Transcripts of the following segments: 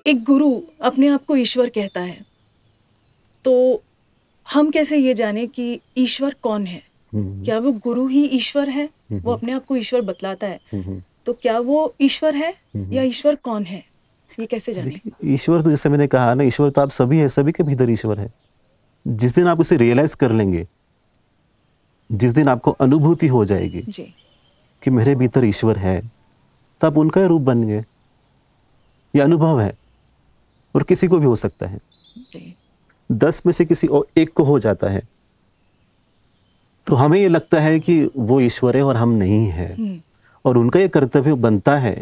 एक गुरु अपने आप को ईश्वर कहता है, तो हम कैसे ये जाने कि ईश्वर कौन है? क्या वो गुरु ही ईश्वर है? वो अपने आप को ईश्वर बतलाता है, तो क्या वो ईश्वर है या ईश्वर कौन है, ये कैसे जाने? ईश्वर तो जैसे मैंने कहा ना, ईश्वर तो आप सभी है, सभी के भीतर ईश्वर है। जिस दिन आप उसे रियलाइज कर लेंगे, जिस दिन आपको अनुभूति हो जाएगी जी। कि मेरे भीतर ईश्वर है, तब उनका रूप बन गए। ये अनुभव है और किसी को भी हो सकता है। जी। 10 में से किसी और एक को हो जाता है, तो हमें ये लगता है कि वो ईश्वर है और हम नहीं है। और उनका ये कर्तव्य बनता है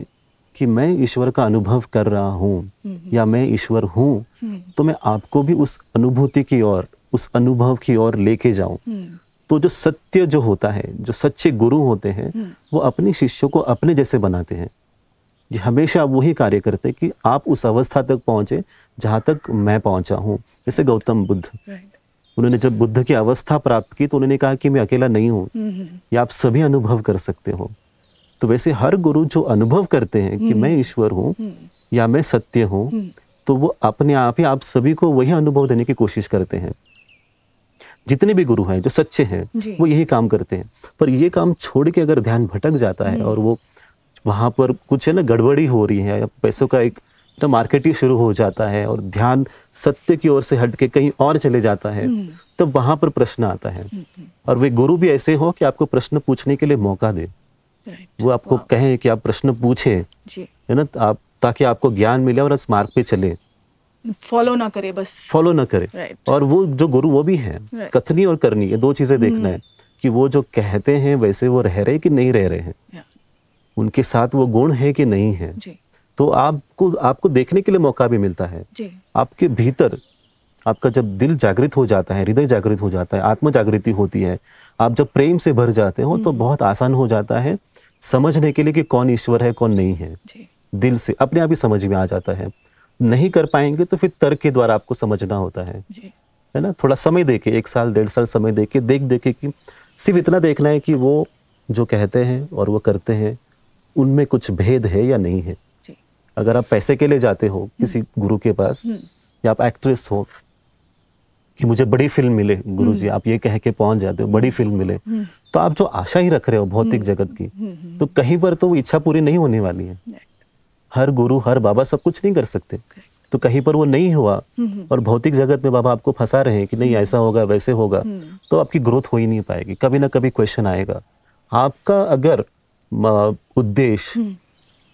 कि मैं ईश्वर का अनुभव कर रहा हूँ या मैं ईश्वर हूँ, तो मैं आपको भी उस अनुभूति की ओर, उस अनुभव की ओर लेके जाऊं। तो जो सत्य जो होता है, जो सच्चे गुरु होते हैं, वो अपने शिष्यों को अपने जैसे बनाते हैं। ये हमेशा वही कार्य करते हैं कि आप उस अवस्था तक पहुंचे जहां तक मैं पहुंचा हूं। जैसे गौतम बुद्ध, उन्होंने जब बुद्ध की अवस्था प्राप्त की तो उन्होंने कहा कि मैं अकेला नहीं हूं, ये आप सभी अनुभव कर सकते हो। तो वैसे हर गुरु जो अनुभव करते हैं कि मैं ईश्वर हूं या मैं सत्य हूं, तो वो अपने आप ही आप सभी को वही अनुभव देने की कोशिश करते हैं। जितने भी गुरु हैं जो सच्चे हैं, वो यही काम करते हैं। पर ये काम छोड़ के अगर ध्यान भटक जाता है और वो वहां पर कुछ है ना गड़बड़ी हो रही है, पैसों का एक मार्केट ही शुरू हो जाता है और ध्यान सत्य की ओर से हट के कहीं और चले जाता है, तब वहां पर प्रश्न आता है। और वे गुरु भी ऐसे हो कि आपको प्रश्न पूछने के लिए मौका दे। वो आपको कहें कि आप प्रश्न पूछे, है ना, आप ताकि आपको ज्ञान मिले और इस मार्ग पे चले, फॉलो ना करे, बस फॉलो ना करे। और वो जो गुरु वो भी है, कथनी और करनी, ये दो चीजें देखना है कि वो जो कहते हैं वैसे वो रह रहे कि नहीं रह रहे हैं, उनके साथ वो गुण है कि नहीं है। तो आपको देखने के लिए मौका भी मिलता है। आपके भीतर आपका जब दिल जागृत हो जाता है, हृदय जागृत हो जाता है, आत्म जागृति होती है, आप जब प्रेम से भर जाते हो, तो बहुत आसान हो जाता है समझने के लिए कि कौन ईश्वर है कौन नहीं है। दिल से अपने आप ही समझ में आ जाता है। नहीं कर पाएंगे तो फिर तर्क के द्वारा आपको समझना होता है ना। थोड़ा समय देके, 1 साल 1.5 साल समय देके देखे कि सिर्फ इतना देखना है कि वो जो कहते हैं और वो करते हैं, उनमें कुछ भेद है या नहीं है। अगर आप पैसे के लिए जाते हो किसी गुरु के पास, या आप एक्ट्रेस हो कि मुझे बड़ी फिल्म मिले, गुरुजी आप ये कह के पहुंच जाते हो बड़ी फिल्म मिले, तो आप जो आशा ही रख रहे हो भौतिक जगत की, तो कहीं पर तो वो इच्छा पूरी नहीं होने वाली है। हर गुरु हर बाबा सब कुछ नहीं कर सकते, तो कहीं पर वो नहीं हुआ और भौतिक जगत में बाबा आपको फंसा रहे हैं कि नहीं ऐसा होगा वैसे होगा, तो आपकी ग्रोथ हो ही नहीं पाएगी। कभी ना कभी क्वेश्चन आएगा। आपका अगर उद्देश्य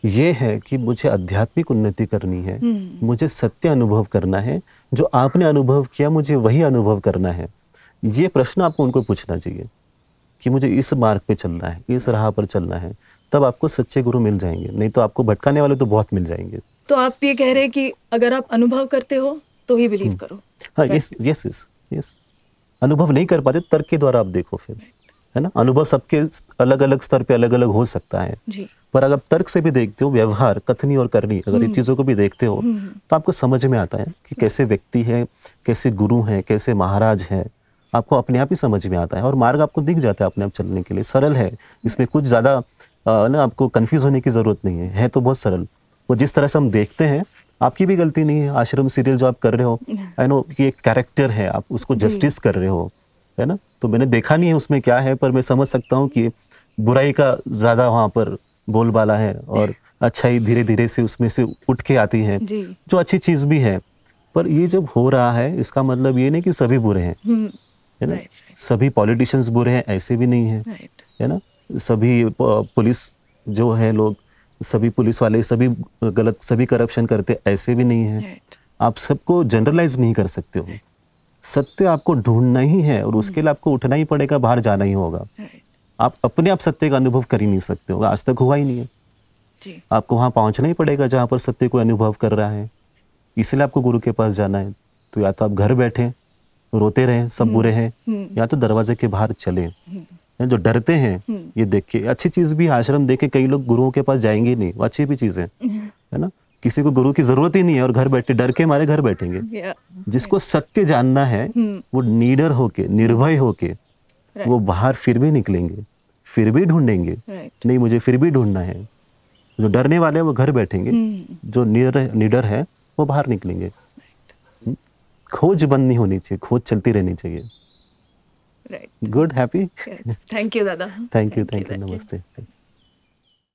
ये है कि मुझे आध्यात्मिक उन्नति करनी है, मुझे सत्य अनुभव करना है, जो आपने अनुभव किया मुझे वही अनुभव करना है, ये प्रश्न आपको उनको पूछना चाहिए कि मुझे इस मार्ग पे चलना है, इस राह पर चलना है, तब आपको सच्चे गुरु मिल जाएंगे। नहीं तो आपको भटकाने वाले तो बहुत मिल जाएंगे। तो आप ये कह रहे हैं कि अगर आप अनुभव करते हो तो ही बिलीव करो। हाँ, यस। अनुभव नहीं कर पाते, तर्क के द्वारा आप देखो फिर, है ना। अनुभव सबके अलग अलग स्तर पे अलग अलग हो सकता है, पर अगर तर्क से भी देखते हो, व्यवहार, कथनी और करनी, अगर इन चीजों को भी देखते हो, तो आपको समझ में आता है कि कैसे व्यक्ति है, कैसे गुरु है, कैसे महाराज है। आपको अपने आप ही समझ में आता है और मार्ग आपको दिख जाता है अपने आप चलने के लिए। सरल है, इसमें कुछ ज्यादा ना आपको कंफ्यूज होने की जरूरत नहीं है तो बहुत सरल। वो जिस तरह से हम देखते हैं, आपकी भी गलती नहीं है। आश्रम सीरियल जो आप कर रहे हो, आई नो कि एक कैरेक्टर है, आप उसको जस्टिस कर रहे हो, है ना। तो मैंने देखा नहीं है उसमें क्या है, पर मैं समझ सकता हूँ कि बुराई का ज्यादा वहां पर बोलबाला है और अच्छाई धीरे धीरे से उसमें से उठ के आती है, जो अच्छी चीज भी है। पर ये जब हो रहा है, इसका मतलब ये नहीं कि सभी बुरे हैं, है ना। सभी पॉलिटिशियंस बुरे हैं ऐसे भी नहीं है, है ना। सभी पुलिस जो है लोग, सभी पुलिस वाले सभी गलत, सभी करप्शन करते ऐसे भी नहीं है। आप सबको जनरलाइज नहीं कर सकते हो। सत्य आपको ढूंढना ही है और उसके लिए आपको उठना ही पड़ेगा, बाहर जाना ही होगा। आप अपने आप सत्य का अनुभव कर ही नहीं सकते हो, आज तक हुआ ही नहीं है। आपको वहां पहुंचना ही पड़ेगा जहां पर सत्य को अनुभव कर रहा है। इसलिए आपको गुरु के पास जाना है। तो या तो आप घर बैठे रोते रहे सब बुरे हैं, या तो दरवाजे के बाहर चले। जो डरते हैं, ये देखिए अच्छी चीज भी, आश्रम देखे कई लोग गुरुओं के पास जाएंगे नहीं, वो अच्छी भी चीज है ना। किसी को गुरु की जरूरत ही नहीं है और घर बैठे डर के मारे घर बैठेंगे। जिसको सत्य जानना है वो निडर होके, निर्भय होके वो बाहर फिर भी निकलेंगे, फिर भी ढूंढेंगे। नहीं मुझे फिर भी ढूंढना है। जो डरने वाले हैं वो घर बैठेंगे, जो निडर है वो वो बाहर निकलेंगे। खोज बंद नहीं होनी चाहिए, खोज चलती रहनी चाहिए। Right, good, happy. Thank you दादा। थैंक यू, नमस्ते।